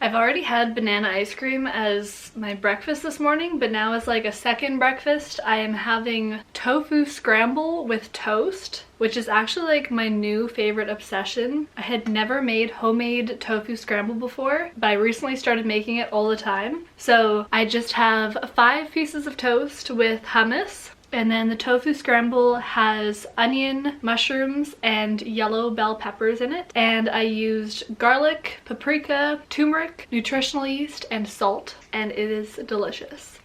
I've already had banana ice cream as my breakfast this morning, but now as like a second breakfast, I am having tofu scramble with toast, which is actually like my new favorite obsession. I had never made homemade tofu scramble before, but I recently started making it all the time. So I just have 5 pieces of toast with hummus. And then the tofu scramble has onion, mushrooms, and yellow bell peppers in it. And I used garlic, paprika, turmeric, nutritional yeast, and salt. And it is delicious.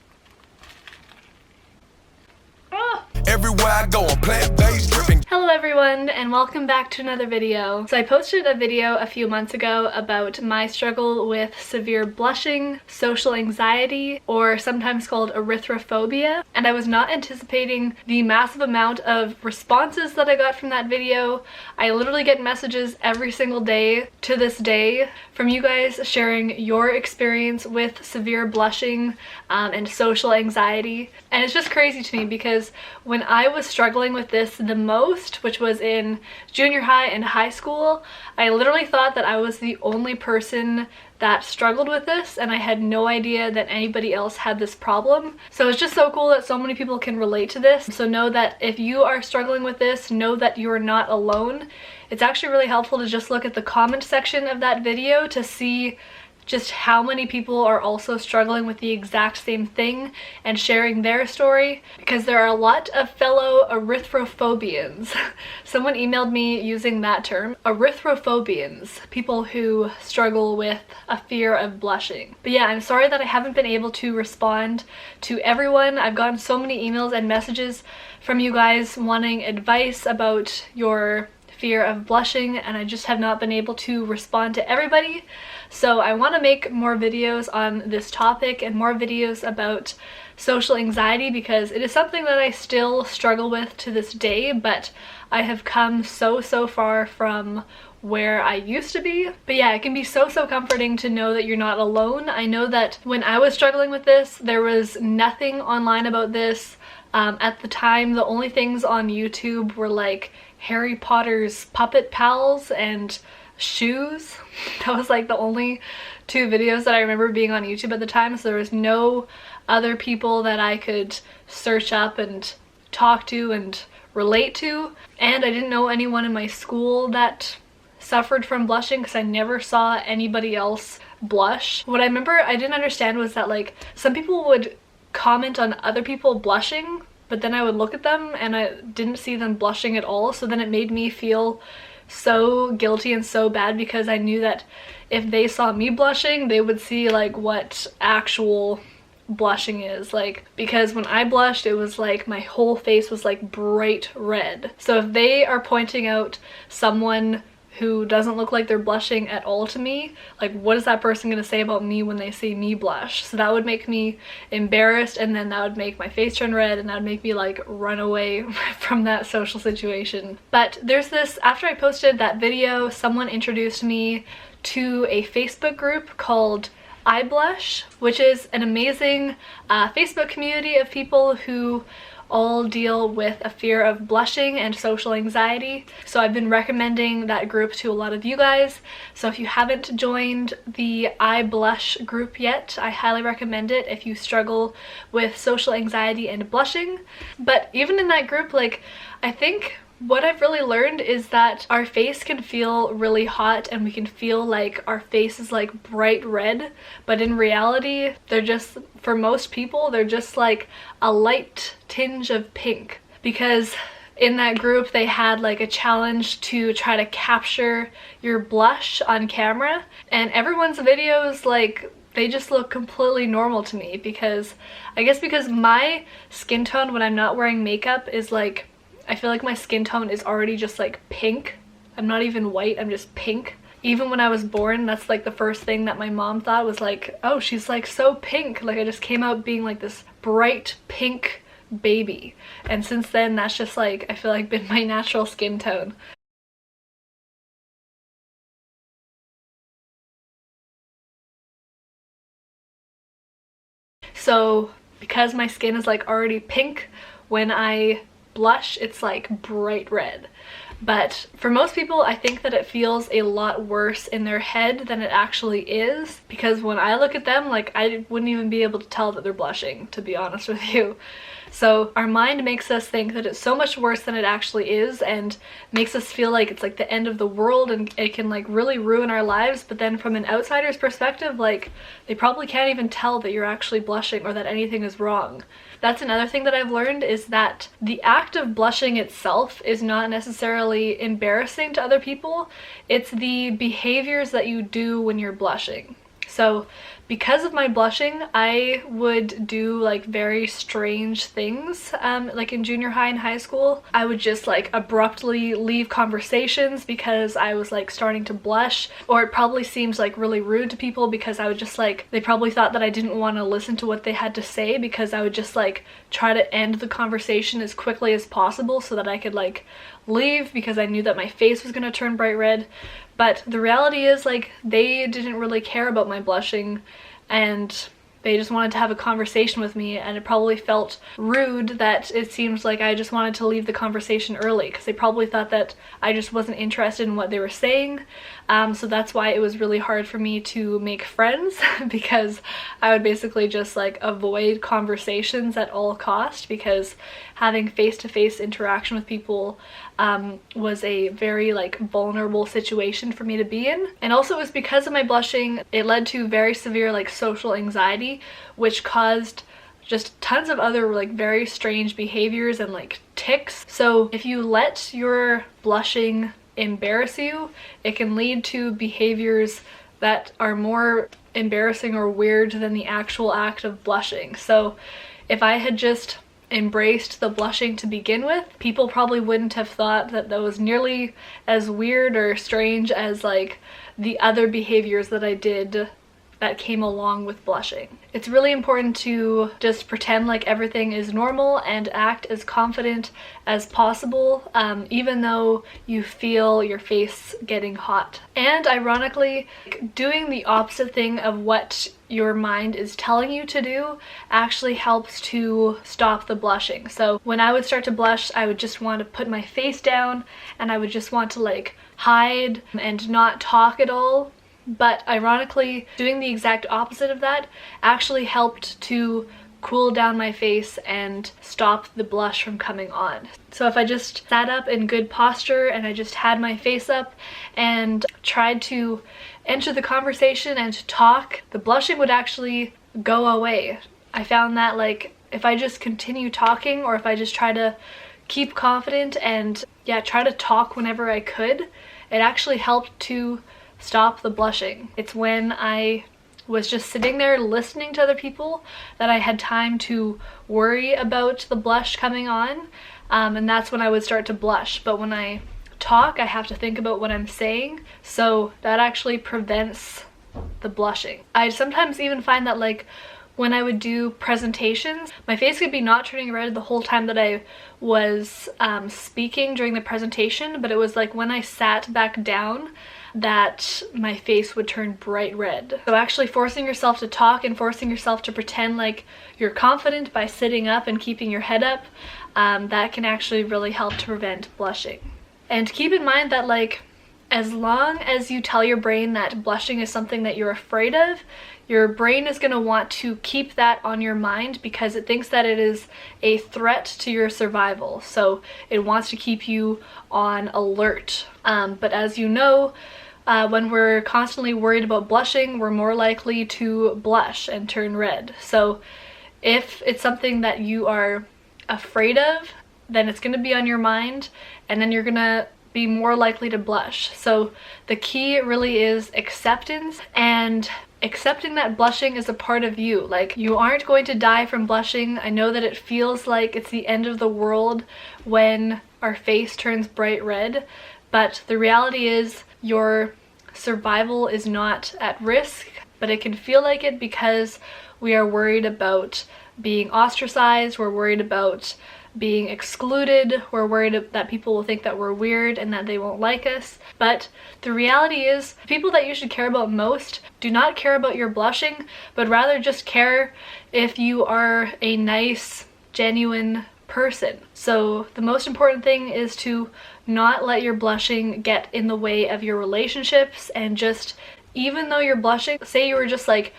Ah! Everywhere I go, I'm plant-based dripping. Hello everyone, and welcome back to another video. So I posted a video a few months ago about my struggle with severe blushing, social anxiety, or sometimes called erythrophobia, and I was not anticipating the massive amount of responses that I got from that video. I literally get messages every single day to this day from you guys sharing your experience with severe blushing and social anxiety, and it's just crazy to me because when I was struggling with this the most, which was in junior high and high school, I literally thought that I was the only person that struggled with this, and I had no idea that anybody else had this problem. So it's just so cool that so many people can relate to this. So know that if you are struggling with this, know that you are not alone. It's actually really helpful to just look at the comment section of that video to see just how many people are also struggling with the exact same thing and sharing their story, because there are a lot of fellow erythrophobians. Someone emailed me using that term, erythrophobians, people who struggle with a fear of blushing. But yeah, I'm sorry that I haven't been able to respond to everyone. I've gotten so many emails and messages from you guys wanting advice about your fear of blushing, and I just have not been able to respond to everybody. So I want to make more videos on this topic and more videos about social anxiety, because it is something that I still struggle with to this day, but I have come so far from where I used to be. But yeah, it can be so comforting to know that you're not alone. I know that when I was struggling with this, there was nothing online about this. At the time, the only things on YouTube were like Harry Potter's Puppet Pals and shoes. That was like the only 2 videos that I remember being on YouTube at the time, so there was no other people that I could search up and talk to and relate to. And I didn't know anyone in my school that suffered from blushing because I never saw anybody else blush. What I remember I didn't understand was that like some people would comment on other people blushing, but then I would look at them and I didn't see them blushing at all, so then it made me feel so guilty and so bad, because I knew that if they saw me blushing, they would see like what actual blushing is like, because when I blushed, it was like my whole face was like bright red. So if they are pointing out someone who doesn't look like they're blushing at all to me, like what is that person gonna say about me when they see me blush? So that would make me embarrassed, and then that would make my face turn red, and that would make me like run away from that social situation. But there's this, after I posted that video, someone introduced me to a Facebook group called I Blush, which is an amazing Facebook community of people who all deal with a fear of blushing and social anxiety. So I've been recommending that group to a lot of you guys. So if you haven't joined the I Blush group yet, I highly recommend it if you struggle with social anxiety and blushing. But even in that group, like, I think what I've really learned is that our face can feel really hot and we can feel like our face is like bright red, but in reality, they're just, for most people, they're just like a light tinge of pink. Because in that group, they had like a challenge to try to capture your blush on camera, and everyone's videos, like, they just look completely normal to me, because I guess because my skin tone when I'm not wearing makeup is like, I feel like my skin tone is already just like pink. I'm not even white, I'm just pink. Even when I was born, that's like the first thing that my mom thought was like, oh, she's like so pink. Like I just came out being like this bright pink baby. And since then, that's just like, I feel like been my natural skin tone. So because my skin is like already pink, when I blush, it's like bright red. But for most people, I think that it feels a lot worse in their head than it actually is, because when I look at them, like, I wouldn't even be able to tell that they're blushing, to be honest with you. So our mind makes us think that it's so much worse than it actually is, and makes us feel like it's like the end of the world and it can like really ruin our lives. But then from an outsider's perspective, like, they probably can't even tell that you're actually blushing or that anything is wrong. That's another thing that I've learned, is that the act of blushing itself is not necessarily embarrassing to other people. It's the behaviors that you do when you're blushing. So because of my blushing, I would do like very strange things. Like in junior high and high school, I would just like abruptly leave conversations because I was like starting to blush, or it probably seemed like really rude to people because I would just like, they probably thought that I didn't want to listen to what they had to say, because I would just like try to end the conversation as quickly as possible so that I could like leave, because I knew that my face was gonna turn bright red. But the reality is, like, they didn't really care about my blushing, and they just wanted to have a conversation with me, and it probably felt rude that it seemed like I just wanted to leave the conversation early, because they probably thought that I just wasn't interested in what they were saying. So that's why it was really hard for me to make friends, because I would basically just like avoid conversations at all cost, because having face-to-face interaction with people was a very like vulnerable situation for me to be in. And also it was because of my blushing, it led to very severe like social anxiety, which caused just tons of other like very strange behaviors and like tics. So if you let your blushing embarrass you, it can lead to behaviors that are more embarrassing or weird than the actual act of blushing. So if I had just embraced the blushing to begin with, people probably wouldn't have thought that that was nearly as weird or strange as like the other behaviors that I did that came along with blushing. It's really important to just pretend like everything is normal and act as confident as possible, even though you feel your face getting hot. And ironically, doing the opposite thing of what your mind is telling you to do actually helps to stop the blushing. So when I would start to blush, I would just want to put my face down, and I would just want to like hide and not talk at all. But ironically, doing the exact opposite of that actually helped to cool down my face and stop the blush from coming on. So if I just sat up in good posture and I just had my face up and tried to enter the conversation and to talk, the blushing would actually go away. I found that like if I just continue talking, or if I just try to keep confident and try to talk whenever I could, it actually helped to stop the blushing. It's when I was just sitting there listening to other people that I had time to worry about the blush coming on, and that's when I would start to blush. But when I talk, I have to think about what I'm saying, so that actually prevents the blushing. I sometimes even find that like when I would do presentations, my face could be not turning red the whole time that I was speaking during the presentation, but it was like when I sat back down that my face would turn bright red. So actually forcing yourself to talk and forcing yourself to pretend like you're confident by sitting up and keeping your head up, that can actually really help to prevent blushing. And keep in mind that like as long as you tell your brain that blushing is something that you're afraid of, your brain is going to want to keep that on your mind because it thinks that it is a threat to your survival. So it wants to keep you on alert. But as you know, when we're constantly worried about blushing, we're more likely to blush and turn red. So if it's something that you are afraid of, then it's going to be on your mind, and then you're going to be more likely to blush. So the key really is acceptance, and accepting that blushing is a part of you. Like, you aren't going to die from blushing. I know that it feels like it's the end of the world when our face turns bright red, but the reality is your survival is not at risk, but it can feel like it because we are worried about being ostracized, we're worried about being excluded, we're worried that people will think that we're weird and that they won't like us. But the reality is, people that you should care about most do not care about your blushing, but rather just care if you are a nice, genuine person. So the most important thing is to not let your blushing get in the way of your relationships, and just, even though you're blushing, say you were just like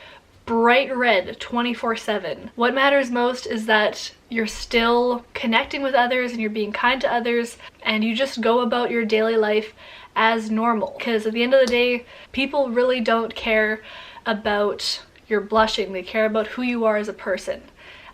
bright red 24/7. What matters most is that you're still connecting with others and you're being kind to others, and you just go about your daily life as normal. Because at the end of the day, people really don't care about your blushing. They care about who you are as a person.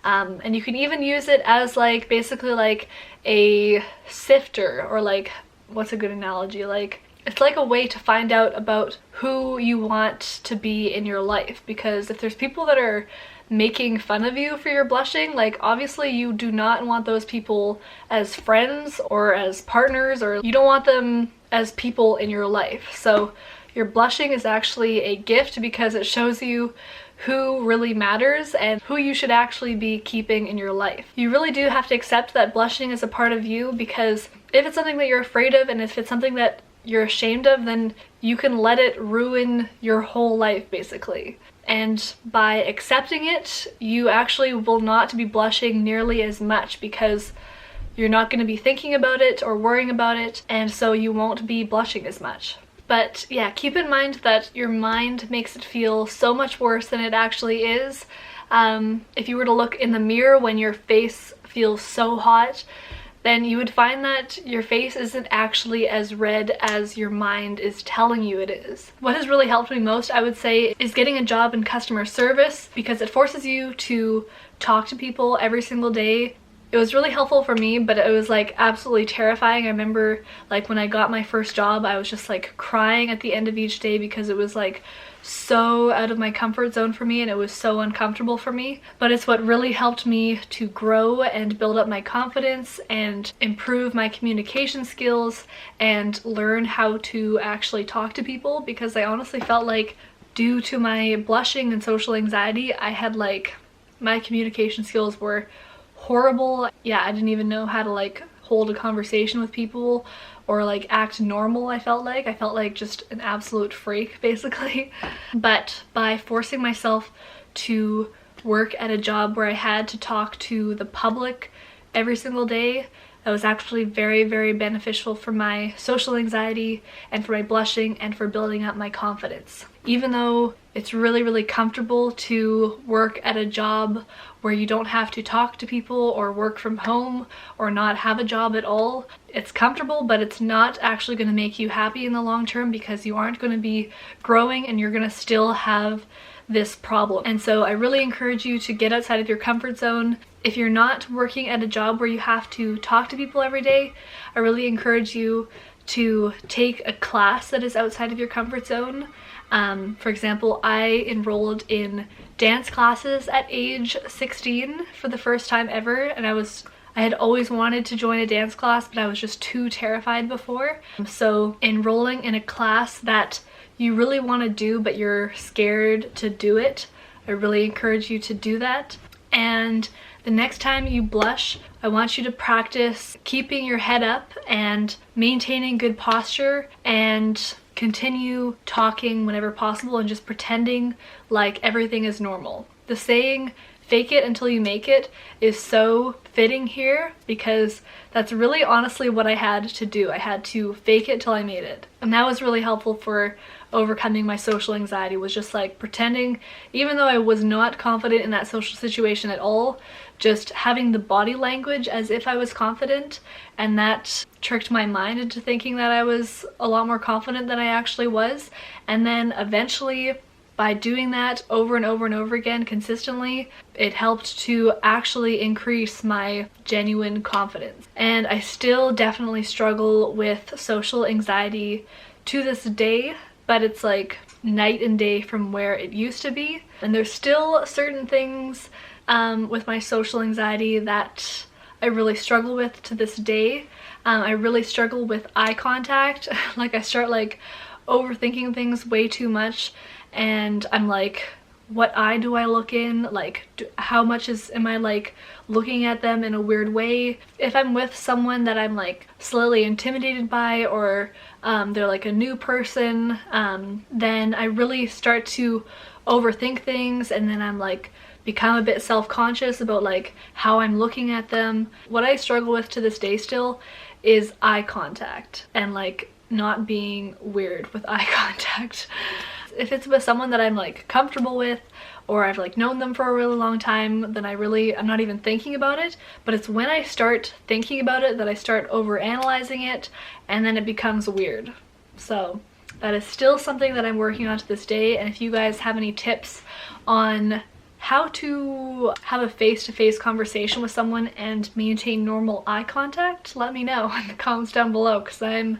And you can even use it as like basically like a sifter, or like, what's a good analogy? Like, it's like a way to find out about who you want to be in your life. Because if there's people that are making fun of you for your blushing, like obviously you do not want those people as friends or as partners, or you don't want them as people in your life. So your blushing is actually a gift because it shows you who really matters and who you should actually be keeping in your life. You really do have to accept that blushing is a part of you, because if it's something that you're afraid of and if it's something that you're ashamed of, then you can let it ruin your whole life basically. And by accepting it, you actually will not be blushing nearly as much, because you're not going to be thinking about it or worrying about it, and so you won't be blushing as much. But yeah, keep in mind that your mind makes it feel so much worse than it actually is. If you were to look in the mirror when your face feels so hot, then you would find that your face isn't actually as red as your mind is telling you it is. What has really helped me most, I would say, is getting a job in customer service, because it forces you to talk to people every single day. It was really helpful for me, but it was like absolutely terrifying. I remember like when I got my first job, I was just like crying at the end of each day because it was like so out of my comfort zone for me, and it was so uncomfortable for me. But it's what really helped me to grow and build up my confidence and improve my communication skills and learn how to actually talk to people, because I honestly felt like due to my blushing and social anxiety, I had like, my communication skills were horrible. Yeah, I didn't even know how to like hold a conversation with people or like act normal. I felt like just an absolute freak basically. But by forcing myself to work at a job where I had to talk to the public every single day, that was actually very, very beneficial for my social anxiety and for my blushing and for building up my confidence. Even though it's really, really comfortable to work at a job where you don't have to talk to people or work from home or not have a job at all, it's comfortable, but it's not actually going to make you happy in the long term, because you aren't going to be growing and you're going to still have this problem. And so I really encourage you to get outside of your comfort zone. If you're not working at a job where you have to talk to people every day, I really encourage you to take a class that is outside of your comfort zone. For example, I enrolled in dance classes at age 16 for the first time ever, and I had always wanted to join a dance class, but I was just too terrified before. So enrolling in a class that you really want to do but you're scared to do it, I really encourage you to do that. And the next time you blush, I want you to practice keeping your head up and maintaining good posture, and continue talking whenever possible and just pretending like everything is normal. The saying, fake it until you make it, is so fitting here, because that's really honestly what I had to do. I had to fake it till I made it. And that was really helpful for overcoming my social anxiety, was just like pretending, even though I was not confident in that social situation at all, just having the body language as if I was confident, and that tricked my mind into thinking that I was a lot more confident than I actually was. And then eventually, by doing that over and over and over again consistently, it helped to actually increase my genuine confidence. And I still definitely struggle with social anxiety to this day, but it's like night and day from where it used to be. And there's still certain things with my social anxiety that I really struggle with to this day. I really struggle with eye contact. Like, I start like overthinking things way too much, and I'm like, what eye do I look in? Like, how much am I like looking at them in a weird way? If I'm with someone that I'm like slightly intimidated by, or they're like a new person, then I really start to overthink things, and then I'm like become a bit self-conscious about like how I'm looking at them. What I struggle with to this day still is eye contact and like not being weird with eye contact. If it's with someone that I'm like comfortable with, or I've like known them for a really long time, then I'm not even thinking about it. But it's when I start thinking about it that I start over analyzing it, and then it becomes weird. So that is still something that I'm working on to this day. And if you guys have any tips on how to have a face-to-face conversation with someone and maintain normal eye contact, let me know in the comments down below, because I'm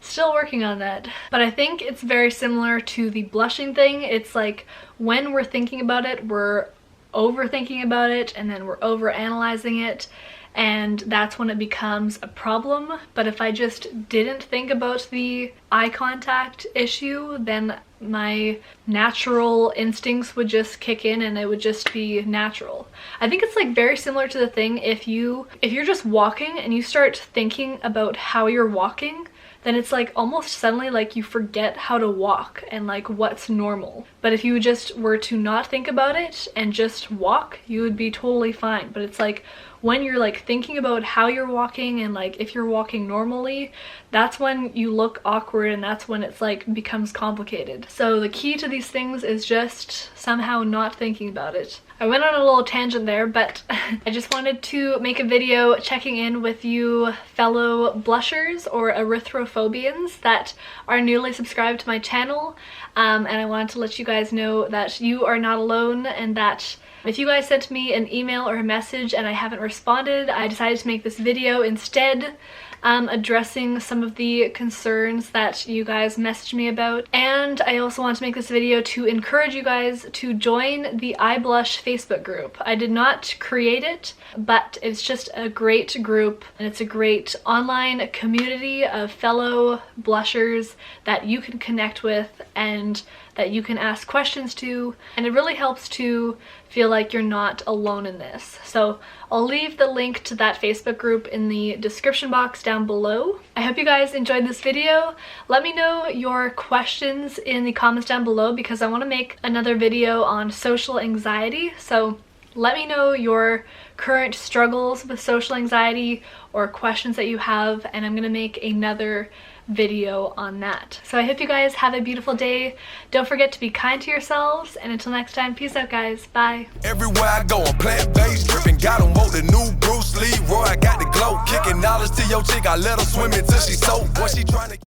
still working on that. But I think it's very similar to the blushing thing. It's like when we're thinking about it, we're overthinking about it, and then we're over analyzing it, and that's when it becomes a problem. But if I just didn't think about the eye contact issue, then my natural instincts would just kick in and it would just be natural. I think it's like very similar to the thing if you're just walking and you start thinking about how you're walking, then it's like almost suddenly like you forget how to walk and like what's normal. But if you just were to not think about it and just walk, you would be totally fine. But it's like when you're like thinking about how you're walking and like if you're walking normally, that's when you look awkward, and that's when it's like becomes complicated. So the key to these things is just somehow not thinking about it. I went on a little tangent there, but I just wanted to make a video checking in with you fellow blushers or erythrophobians that are newly subscribed to my channel. And I wanted to let you guys know that you are not alone, and that if you guys sent me an email or a message and I haven't responded, I decided to make this video instead, addressing some of the concerns that you guys messaged me about. And I also want to make this video to encourage you guys to join the iBlush Facebook group. I did not create it, but it's just a great group, and it's a great online community of fellow blushers that you can connect with and that you can ask questions to, and it really helps to feel like you're not alone in this. So I'll leave the link to that Facebook group in the description box down below. I hope you guys enjoyed this video. Let me know your questions in the comments down below, because I want to make another video on social anxiety. So let me know your current struggles with social anxiety or questions that you have, and I'm gonna make another video on that. So I hope you guys have a beautiful day. Don't forget to be kind to yourselves, and until next time, peace out guys. Bye. Everywhere I go, I'm plant bass dripping. Got him woke the new Bruce Lee. Roy, I got the glow. Kicking knowledge to your chick. I let her swim until she soaked. What she trying to